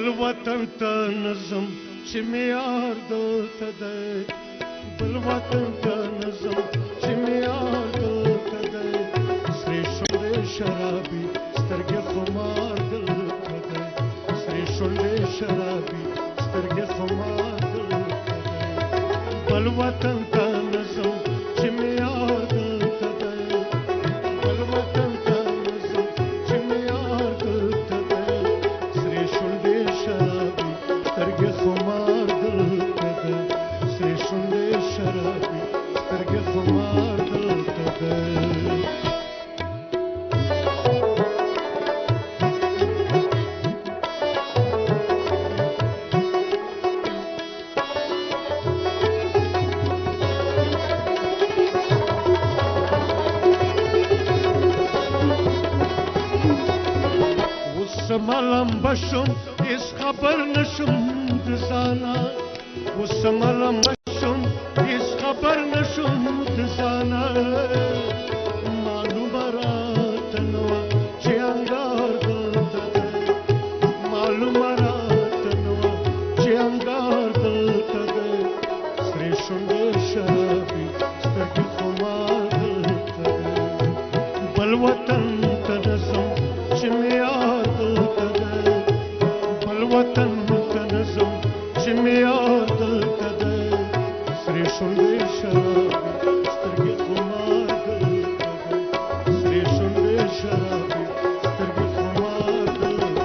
بل وطن ته نظم چې معیار دلته دی بل وطن ته نظم چې معیار دلته دی سرې شونډې شرابي سترګې خمار دلته دی سرې شونډې شرابي سترګې خمار دلته دی بل وطن ته نظم چې معیار دلته دی بل وطن ته نظم چې معیار دلته دی سرې شونډې شرابي سترګې خمار دلته دی سرې شونډې شرابي سترګې خمار دلته دی ملم بشم اس خبر نشم دزانا ملم بشم اس خبر نشم دزانا معلوم راتنوا چې انګار دلته دی معلوم راتنوا چې انګار دلته دی سرې شونډې شرابي سترګې خمار دلته دی بل وطن ته نظم چې معیار وطن ته نظم چې معیار دلته دی سرې شونډې شرابي سترګې خمار دلته دی سرې شونډې شرابي سترګې خمار دلته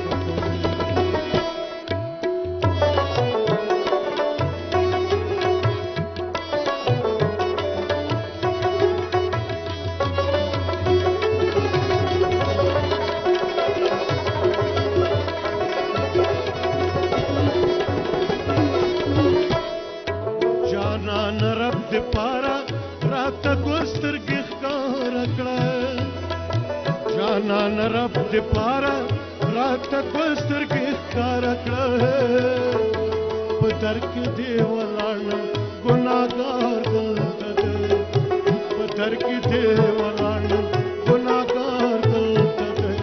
رب د پارا راته ګسترګې ښکاره کړه جانان رب د پارا راته ګسترګې ښکاره کړه په در کې دې ولاړم ګناهګار دلته دی په در کې دې ولاړم ګناهګار دلته دی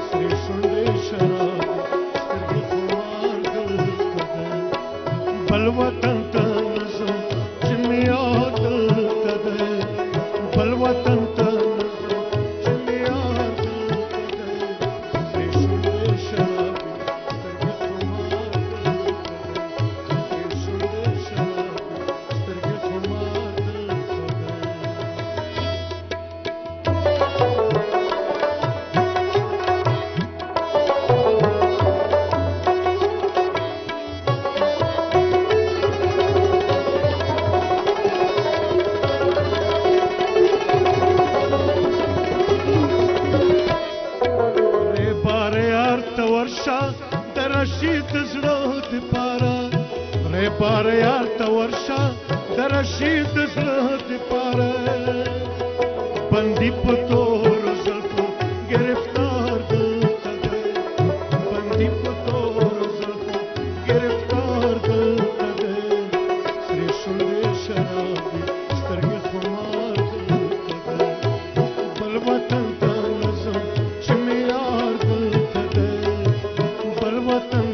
سرې شونډې شرابي سترګې خمار دلته دی بل وطن ته معیار دلته دی بل وطن ته نظم چې معیار دلته دی سرې شونډې شرابي سترګې خمار دلته دی سرې شونډې شرابي سترګې خمار دلته رشید زړه د پاره ری پاره یار ته ورشه د رشید زړه د پاره بندي په تور زلفو گرفتار دلته دی بندي په تور زلفو گرفتار دلته دی سرې شونډې شرابي سترګې خمار دلته دی بل وطن ته نظم چې معیار دلته دی بل وطن